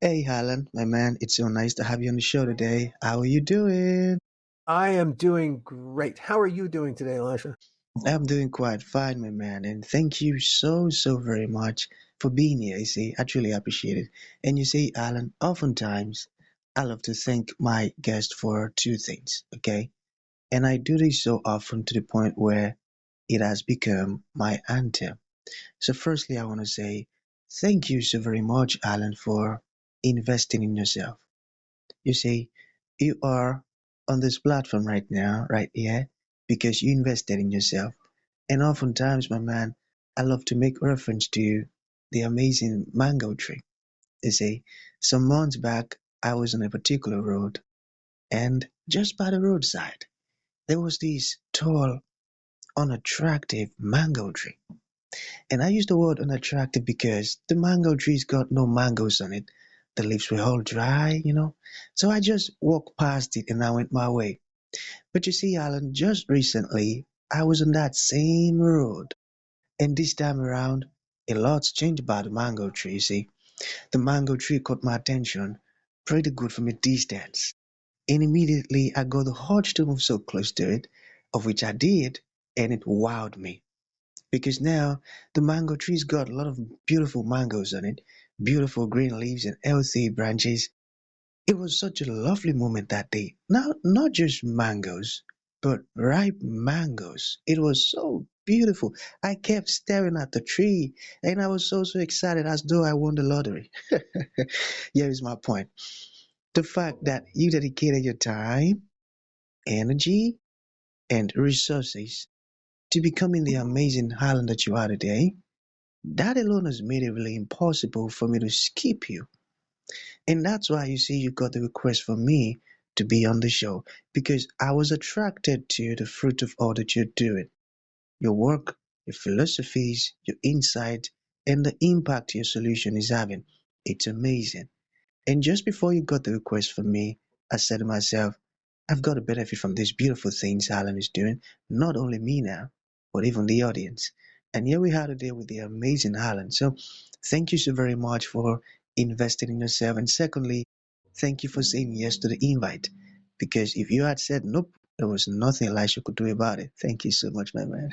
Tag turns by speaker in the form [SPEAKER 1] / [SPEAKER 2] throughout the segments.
[SPEAKER 1] Hey, Alan, my man, it's so nice to have you on the show today. How are you doing?
[SPEAKER 2] I am doing great. How are you doing today, Elisha?
[SPEAKER 1] I'm doing quite fine, my man, and thank you so very much for being here. You see, I truly appreciate it. And you see, Alan, oftentimes I love to thank my guest for two things, okay? And I do this so often to the point where it has become my anthem. So, firstly, I want to say thank you so very much, Alan, for investing in yourself. You see, you are on this platform right now, right here, because you invested in yourself. And oftentimes, my man, I love to make reference to the amazing mango tree. You see, some months back, I was on a particular road, and just by the roadside, there was this tall, unattractive mango tree. And I use the word unattractive because the mango tree's got no mangoes on it. The leaves were all dry. So I just walked past it and I went my way. But you see, Alan, just recently I was on that same road. And this time around, a lot's changed about the mango tree. You see, the mango tree caught my attention pretty good from a distance. And immediately I got the urge to move so close to it, of which I did, and it wowed me because now the mango tree's got a lot of beautiful mangoes on it, beautiful green leaves and healthy branches. It was such a lovely moment that day. Now, not just mangoes, but ripe mangoes. It was so beautiful. I kept staring at the tree and I was so excited as though I won the lottery. Here is my point. The fact that you dedicated your time, energy, and resources to becoming the amazing Highland that you are today. That alone has made it really impossible for me to skip you. And that's why you see you got the request from me to be on the show because I was attracted to the fruit of all that you're doing. Your work, your philosophies, your insight, and the impact your solution is having. It's amazing. And just before you got the request from me, I said to myself, I've got to benefit from these beautiful things Alan is doing, not only me now, but even the audience. And here we are today with the amazing Alan. So thank you so very much for investing in yourself. And secondly, thank you for saying yes to the invite. Because if you had said nope, there was nothing Elisha could do about it. Thank you so much, my man.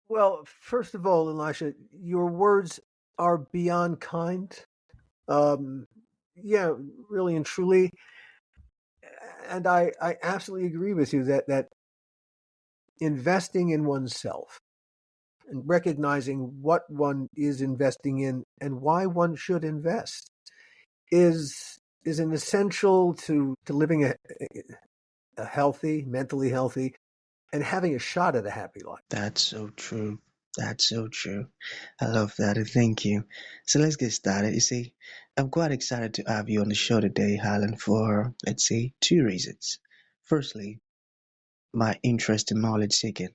[SPEAKER 2] Well, first of all, Elisha, your words are beyond kind. Um, yeah, really and truly, and I absolutely agree with you that investing in oneself and recognizing what one is investing in and why one should invest is an essential to living a healthy, mentally healthy, and having a shot at a happy life.
[SPEAKER 1] That's so true. That's so true. I love that. And thank you. So let's get started. You see, I'm quite excited to have you on the show today, Harlan, for, let's say, two reasons. Firstly, my interest in knowledge seeking.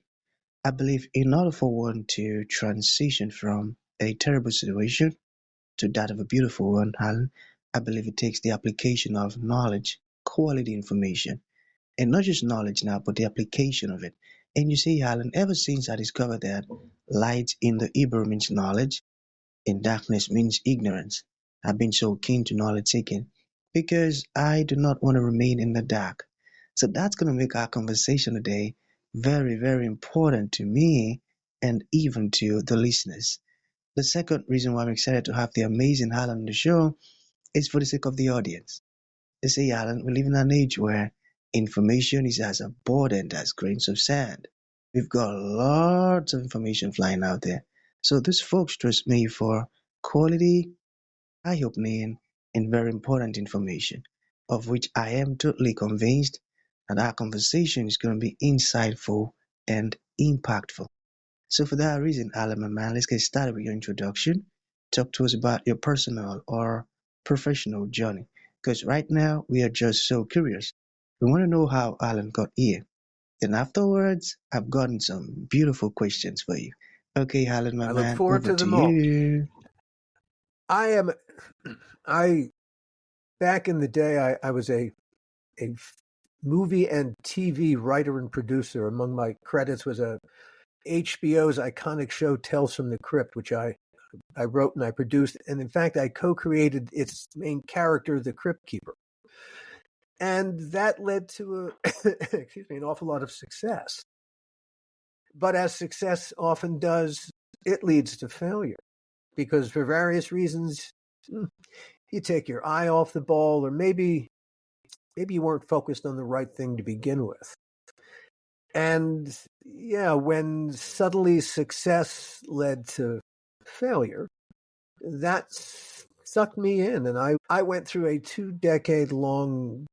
[SPEAKER 1] I believe in order for one to transition from a terrible situation to that of a beautiful one, Harlan, I believe it takes the application of knowledge, quality information, and not just knowledge now, but the application of it. And you see, Alan, ever since I discovered that light in the Hebrew means knowledge and darkness means ignorance, I've been so keen to knowledge seeking because I do not want to remain in the dark. So that's going to make our conversation today very important to me and even to the listeners. The second reason why I'm excited to have the amazing Alan on the show is for the sake of the audience. They say, Alan, we live in an age where information is as abundant as grains of sand. We've got lots of information flying out there. So these folks trust me for quality, eye-opening, and very important information, of which I am totally convinced that our conversation is going to be insightful and impactful. So for that reason, Alan, my man, let's get started with your introduction. Talk to us about your personal or professional journey. Because right now we are just so curious. We want to know how Alan got here. Then afterwards, I've gotten some beautiful questions for you. Okay, Alan, my
[SPEAKER 2] I look
[SPEAKER 1] man,
[SPEAKER 2] forward
[SPEAKER 1] over
[SPEAKER 2] to
[SPEAKER 1] to
[SPEAKER 2] them all.
[SPEAKER 1] you.
[SPEAKER 2] I am I back in the day I was a movie and TV writer and producer. Among my credits was a HBO's iconic show Tales from the Crypt, which I I wrote and I produced, and in fact, I co-created its main character, the Crypt Keeper. And that led to an awful lot of success. But as success often does, it leads to failure because for various reasons, you take your eye off the ball, or maybe you weren't focused on the right thing to begin with. And yeah, when suddenly success led to failure, that sucked me in. And I went through a 2-decade-long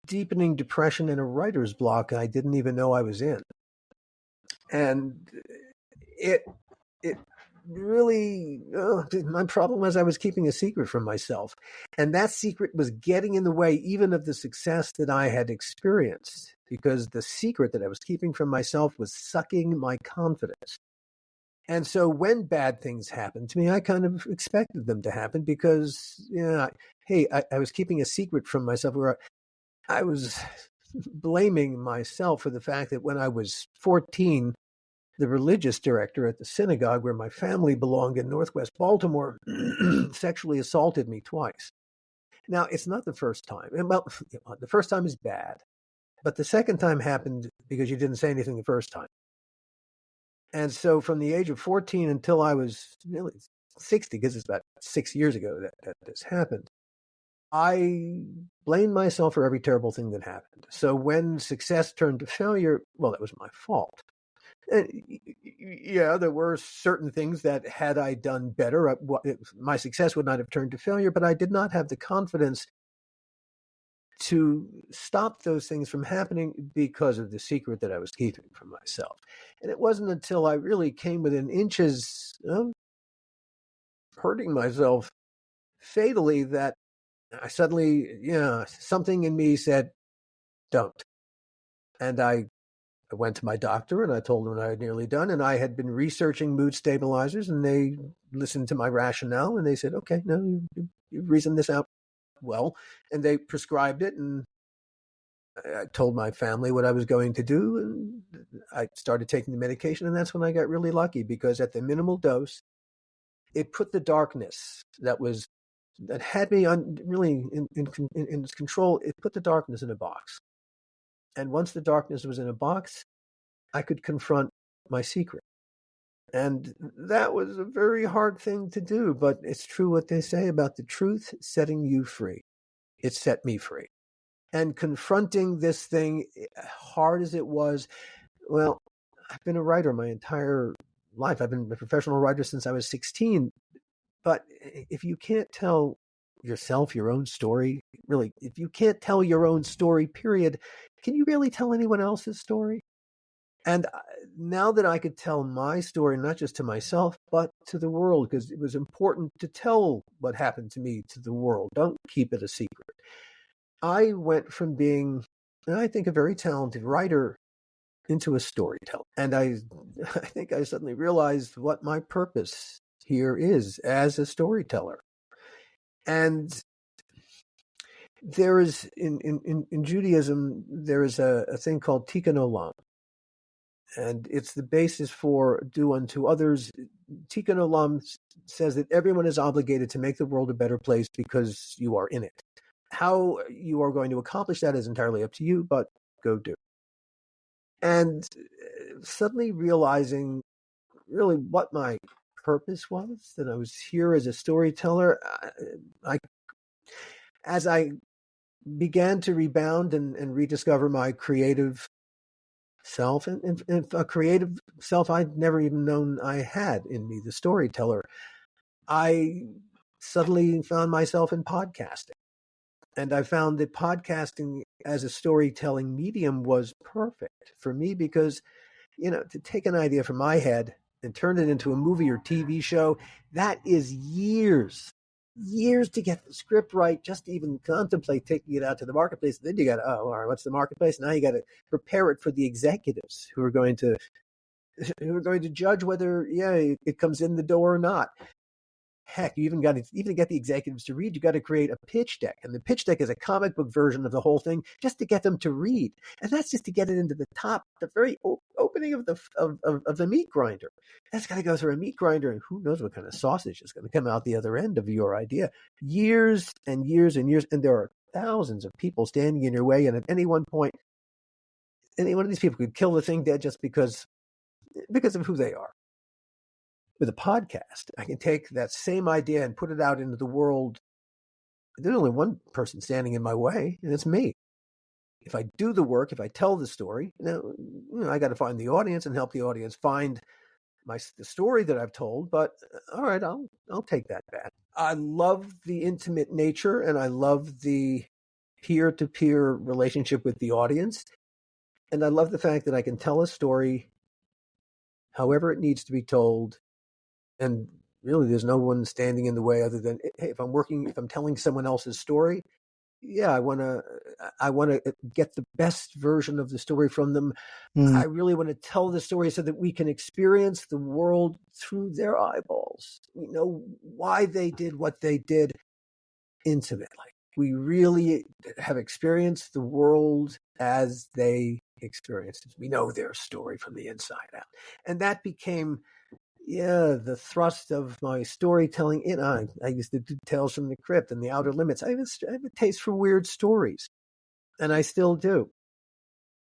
[SPEAKER 2] deepening depression and a writer's block I didn't even know I was in. And it really, my problem was I was keeping a secret from myself. And that secret was getting in the way even of the success that I had experienced, because the secret that I was keeping from myself was sucking my confidence. And so when bad things happened to me, I kind of expected them to happen because, I was keeping a secret from myself where I was blaming myself for the fact that when I was 14, the religious director at the synagogue where my family belonged in Northwest Baltimore sexually assaulted me twice. Now, it's not the first time. Well, the first time is bad, but the second time happened because you didn't say anything the first time. And so from the age of 14 until I was really 60, because it's about 6 years ago that this happened, I blamed myself for every terrible thing that happened. So when success turned to failure, well, that was my fault. Yeah, there were certain things that had I done better, my success would not have turned to failure, but I did not have the confidence to stop those things from happening because of the secret that I was keeping from myself. And it wasn't until I really came within inches of hurting myself fatally that I suddenly, something in me said, don't. And I went to my doctor and I told him I had nearly done. And I had been researching mood stabilizers, and they listened to my rationale and they said, okay, no, you've reasoned this out well. And they prescribed it, and I told my family what I was going to do. And I started taking the medication. And that's when I got really lucky, because at the minimal dose, it put the darkness that had me really in control. It put the darkness in a box. And once the darkness was in a box, I could confront my secret. And that was a very hard thing to do, but it's true what they say about the truth setting you free. It set me free. And confronting this thing, hard as it was, well, I've been a writer my entire life. I've been a professional writer since I was 16. But if you can't tell yourself your own story, really, if you can't tell your own story, period, can you really tell anyone else's story? And now that I could tell my story, not just to myself, but to the world, because it was important to tell what happened to me to the world. Don't keep it a secret. I went from being, I think, a very talented writer into a storyteller. And I think I suddenly realized what my purpose here is as a storyteller. And there is, in Judaism, there is a thing called tikkun olam. And it's the basis for do unto others. Tikkun olam says that everyone is obligated to make the world a better place because you are in it. How you are going to accomplish that is entirely up to you, but go do. And suddenly realizing really what my purpose was, that I was here as a storyteller, as I began to rebound and rediscover my creative self, and a creative self I'd never even known I had in me, the storyteller, I suddenly found myself in podcasting. And I found that podcasting as a storytelling medium was perfect for me because, to take an idea from my head and turn it into a movie or TV show, that is years to get the script right, just to even contemplate taking it out to the marketplace. Then you got to, all right, what's the marketplace? Now you got to prepare it for the executives who are going to judge whether, it comes in the door or not. heck, you even got to get the executives to read. You got to create a pitch deck, and the pitch deck is a comic book version of the whole thing, just to get them to read, and that's just to get it into the very opening of the meat grinder. That's got to go through a meat grinder, and who knows what kind of sausage is going to come out the other end of your idea. Years and years and years, and there are thousands of people standing in your way, and at any one point, any one of these people could kill the thing dead just because of who they are. With a podcast, I can take that same idea and put it out into the world. There's only one person standing in my way, and it's me. If I do the work, if I tell the story, I got to find the audience and help the audience find the story that I've told. But all right, I'll take that back. I love the intimate nature, and I love the peer-to-peer relationship with the audience, and I love the fact that I can tell a story however it needs to be told. And really, there's no one standing in the way other than, hey, if I'm telling someone else's story, yeah, I want to get the best version of the story from them. I really want to tell the story so that we can experience the world through their eyeballs. We know why they did what they did intimately. We really have experienced the world as they experienced it. We know their story from the inside out. And that became the thrust of my storytelling. I used to do Tales from the Crypt and The Outer Limits. I have a taste for weird stories, and I still do.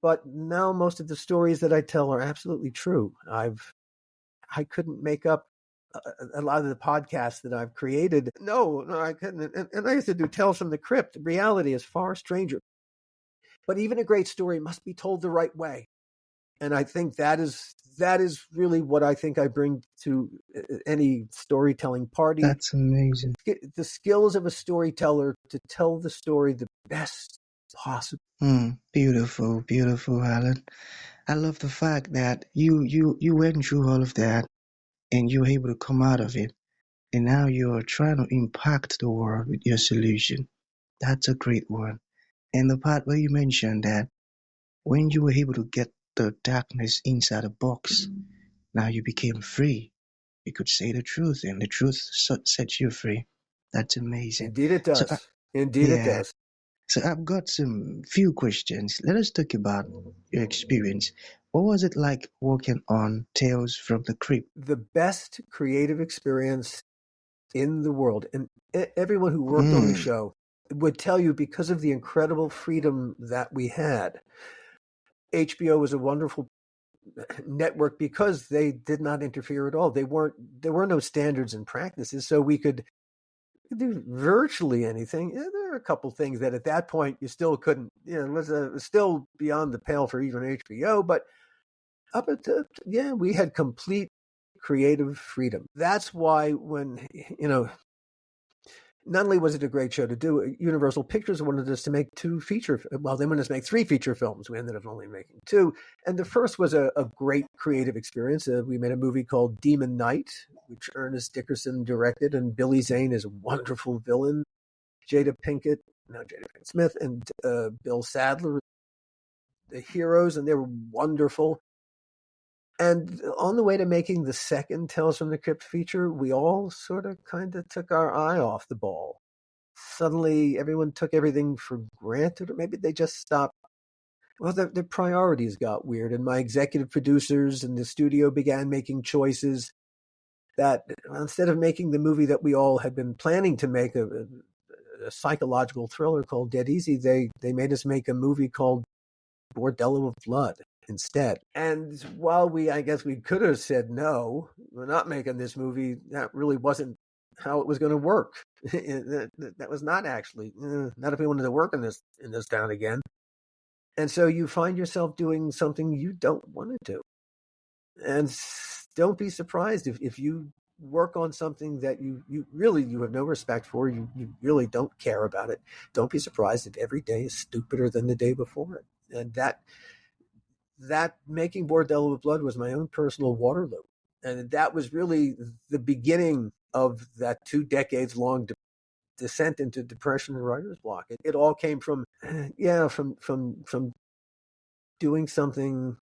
[SPEAKER 2] But now most of the stories that I tell are absolutely true. I couldn't make up a lot of the podcasts that I've created. No, I couldn't. And I used to do Tales from the Crypt. Reality is far stranger. But even a great story must be told the right way. And I think that is really what I think I bring to any storytelling party.
[SPEAKER 1] That's amazing.
[SPEAKER 2] The skills of a storyteller to tell the story the best possible.
[SPEAKER 1] Beautiful, beautiful, Alan. I love the fact that you went through all of that and you were able to come out of it. And now you're trying to impact the world with your solution. That's a great one. And the part where you mentioned that when you were able to get the darkness inside a box, now you became free. You could say the truth, and the truth sets you free. That's amazing.
[SPEAKER 2] Indeed it does. It does.
[SPEAKER 1] So I've got some few questions. Let us talk about your experience. What was it like working on Tales from the Crypt?
[SPEAKER 2] The best creative experience in the world. And everyone who worked on the show would tell you, because of the incredible freedom that we had, HBO was a wonderful network because they did not interfere at all. There were no standards and practices, so we could do virtually anything. There are a couple things that at that point you still couldn't. It was still beyond the pale for even HBO, but up until we had complete creative freedom. That's why when not only was it a great show to do, Universal Pictures wanted us to make they wanted us to make 3 feature films. We ended up only making 2. And the first was a great creative experience. We made a movie called Demon Knight, which Ernest Dickerson directed, and Billy Zane is a wonderful villain. Jada Pinkett Smith, and Bill Sadler, the heroes, and they were wonderful. And on the way to making the second Tales from the Crypt feature, we all sort of kind of took our eye off the ball. Suddenly, everyone took everything for granted, or maybe they just stopped. Well, their priorities got weird, and my executive producers and the studio began making choices that, instead of making the movie that we all had been planning to make, a psychological thriller called Dead Easy, they made us make a movie called Bordello of Blood instead. And while I guess we could have said, no, we're not making this movie, that really wasn't how it was going to work. That was not actually, not if we wanted to work in this town again. And so you find yourself doing something you don't want to do. And don't be surprised if you work on something that you have no respect for, you really don't care about it. Don't be surprised if every day is stupider than the day before it. And that making Bordello of Blood was my own personal Waterloo. And that was really the beginning of that 2 decades long descent into depression and writer's block. It all came from doing something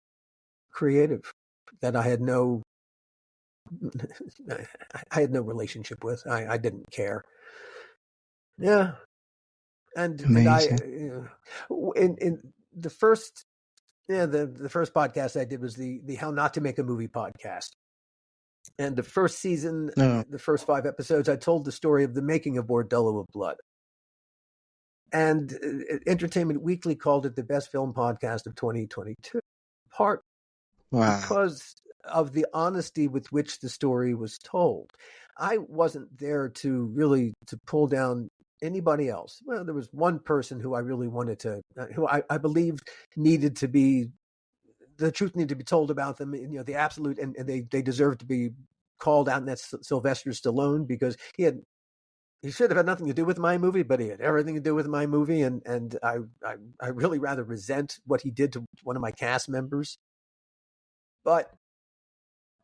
[SPEAKER 2] creative that I had no I had no relationship with. I didn't care. Yeah, and I
[SPEAKER 1] Amazing.
[SPEAKER 2] in the first the first podcast I did was the How Not to Make a Movie podcast. And the first season,
[SPEAKER 1] Oh,
[SPEAKER 2] the first 5 episodes, I told the story of the making of Bordello of Blood. And Entertainment Weekly called it the best film podcast of 2022, part
[SPEAKER 1] wow.
[SPEAKER 2] because of the honesty with which the story was told. I wasn't there to really to pull down anybody else. Well, there was one person who I really wanted to, who I believed needed to be, the truth needed to be told about them. The absolute, and they deserve to be called out, and that's Sylvester Stallone, because he should have had nothing to do with my movie, but he had everything to do with my movie, and I really rather resent what he did to one of my cast members. But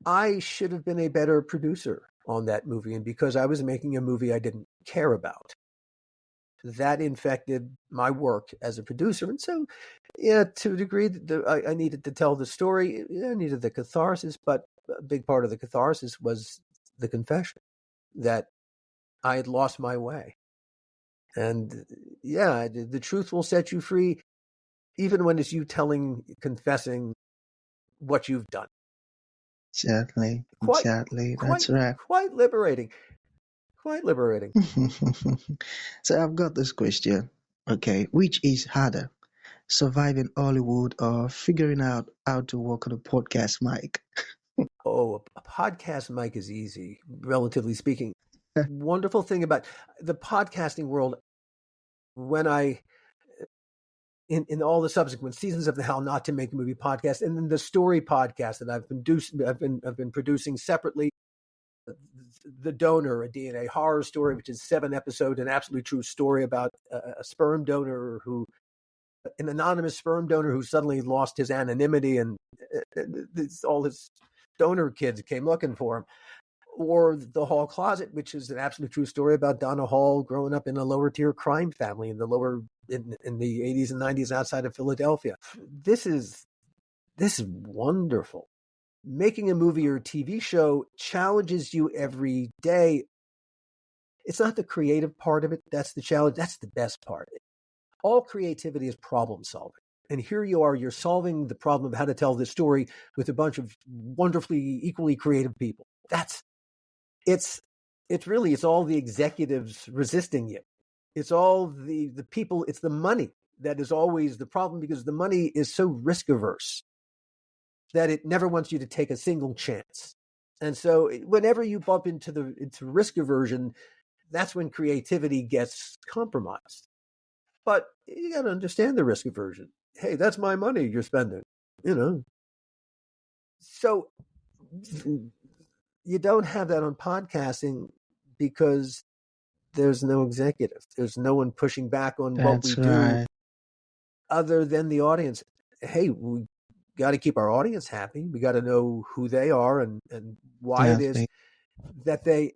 [SPEAKER 2] I should have been a better producer on that movie, and because I was making a movie I didn't care about, that infected my work as a producer. And so, yeah, to a degree, I needed to tell the story. I needed the catharsis, but a big part of the catharsis was the confession that I had lost my way. And yeah, the truth will set you free, even when it's you confessing what you've done.
[SPEAKER 1] Exactly.
[SPEAKER 2] Quite,
[SPEAKER 1] Exactly.
[SPEAKER 2] quite,
[SPEAKER 1] That's right.
[SPEAKER 2] quite liberating. Quite liberating.
[SPEAKER 1] So I've got this question. Okay, which is harder, surviving Hollywood or figuring out how to work on a podcast mic?
[SPEAKER 2] Oh, a podcast mic is easy, relatively speaking. Wonderful thing about the podcasting world, when in all the subsequent seasons of the How Not to Make a Movie podcast, and then the story podcast that I've been producing separately, The Donor, a DNA horror story, which is 7 episodes, an absolutely true story about a sperm donor an anonymous sperm donor who suddenly lost his anonymity, and all his donor kids came looking for him. Or The Hall Closet, which is an absolute true story about Donna Hall growing up in a lower tier crime family in the 80s and 90s outside of Philadelphia. This is wonderful. Making a movie or a TV show challenges you every day. It's not the creative part of it that's the challenge. That's the best part. All creativity is problem solving. And here you are, you're solving the problem of how to tell this story with a bunch of wonderfully, equally creative people. It's all the executives resisting you. It's all the people, it's the money that is always the problem, because the money is so risk averse that it never wants you to take a single chance. And so whenever you bump into risk aversion, that's when creativity gets compromised. But you got to understand the risk aversion. Hey, that's my money you're spending, you know. So you don't have that on podcasting because there's no executive. There's no one pushing back on what we
[SPEAKER 1] That's
[SPEAKER 2] do
[SPEAKER 1] right.
[SPEAKER 2] other than the audience. Hey, we got to keep our audience happy. We got to know who they are and why it is
[SPEAKER 1] Exactly.
[SPEAKER 2] that they.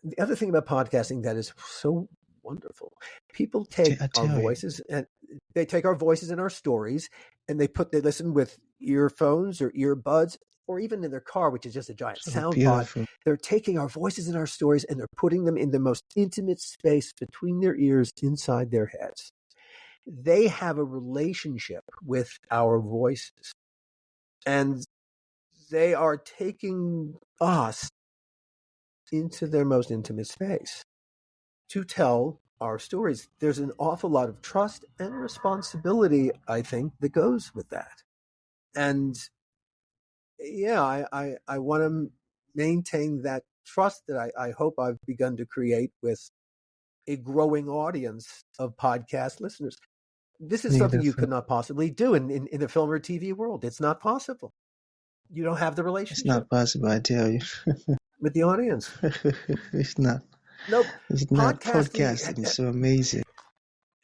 [SPEAKER 2] The other thing about podcasting that is so wonderful, people take
[SPEAKER 1] I
[SPEAKER 2] our
[SPEAKER 1] tell you.
[SPEAKER 2] voices, and they take our voices in our stories, and they listen with earphones or earbuds, or even in their car, which is just a giant
[SPEAKER 1] So
[SPEAKER 2] sound pod.
[SPEAKER 1] beautiful.
[SPEAKER 2] They're taking our voices in our stories and they're putting them in the most intimate space between their ears inside their heads. They have a relationship with our voices, and they are taking us into their most intimate space to tell our stories. There's an awful lot of trust and responsibility, I think, that goes with that. And yeah, I want to maintain that trust that I hope I've begun to create with a growing audience of podcast listeners. This is something you
[SPEAKER 1] Beautiful.
[SPEAKER 2] could not possibly do in the film or TV world. It's not possible. You don't have the
[SPEAKER 1] It's
[SPEAKER 2] relationship
[SPEAKER 1] not possible, I tell you.
[SPEAKER 2] with the audience.
[SPEAKER 1] It's not.
[SPEAKER 2] Nope.
[SPEAKER 1] It's not. Podcasting is so amazing.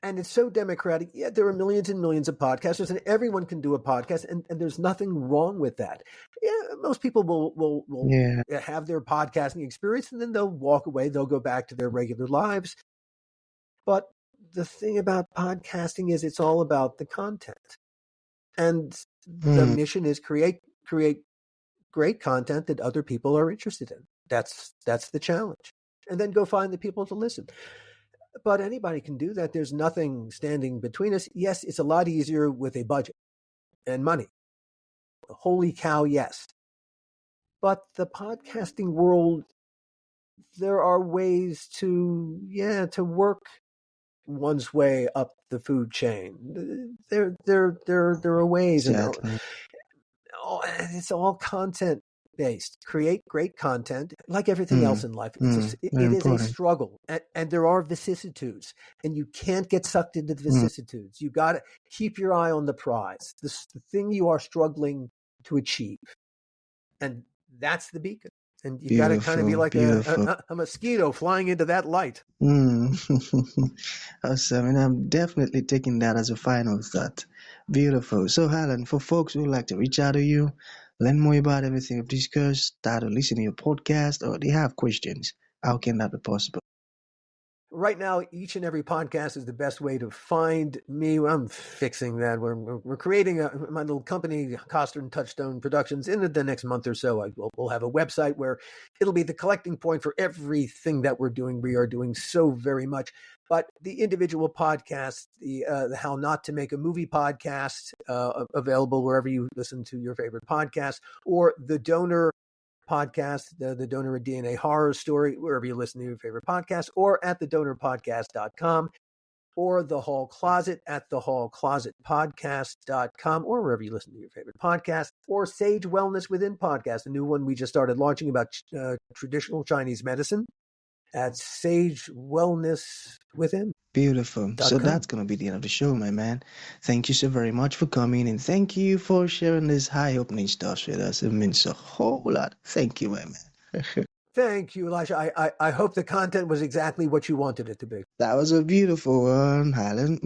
[SPEAKER 2] And it's so democratic. Yeah, there are millions and millions of podcasters, and everyone can do a podcast, and there's nothing wrong with that. Yeah, most people will
[SPEAKER 1] Yeah.
[SPEAKER 2] have their podcasting experience, and then they'll walk away. They'll go back to their regular lives. But the thing about podcasting is it's all about the content, and the
[SPEAKER 1] Mm,
[SPEAKER 2] mission is create great content that other people are interested in. That's the challenge. And then go find the people to listen. But anybody can do that. There's nothing standing between us. Yes, it's a lot easier with a budget and money. Holy cow, yes. But the podcasting world, there are ways to work one's way up the food chain. There are ways,
[SPEAKER 1] Exactly.
[SPEAKER 2] and it's all content based. Create great content, like everything else in life.
[SPEAKER 1] Very
[SPEAKER 2] It is a
[SPEAKER 1] important.
[SPEAKER 2] struggle, and there are vicissitudes, and you can't get sucked into the vicissitudes. You got to keep your eye on the prize, the thing you are struggling to achieve, and that's the beacon. And you got to kind of be
[SPEAKER 1] Beautiful,
[SPEAKER 2] like
[SPEAKER 1] beautiful.
[SPEAKER 2] a mosquito flying into that light.
[SPEAKER 1] Awesome. And I'm definitely taking that as a final thought. Beautiful. So, Alan, for folks who would like to reach out to you, learn more about everything we've discussed, start to listen to your podcast, or they have questions, how can that be possible?
[SPEAKER 2] Right now, each and every podcast is the best way to find me. I'm fixing that. We're creating my little company, Coster and Touchstone Productions. In the next month or so, we'll have a website where it'll be the collecting point for everything that we're doing. We are doing so very much. But the individual podcasts, the How Not to Make a Movie podcast, available wherever you listen to your favorite podcast, or the Donor podcast, the Donor a DNA Horror Story, wherever you listen to your favorite podcast, or at thedonorpodcast.com, or The Hall Closet at thehallclosetpodcast.com, or wherever you listen to your favorite podcast, or Sage Wellness Within Podcast, a new one we just started launching about traditional Chinese medicine at Sage Wellness Within.
[SPEAKER 1] Beautiful. So that's going to be the end of the show, my man. Thank you so very much for coming, and thank you for sharing this high opening stuff with us. It means a whole lot. Thank you, my man.
[SPEAKER 2] Thank you, Elisha. I hope the content was exactly what you wanted it to be.
[SPEAKER 1] That was a beautiful one, Alan.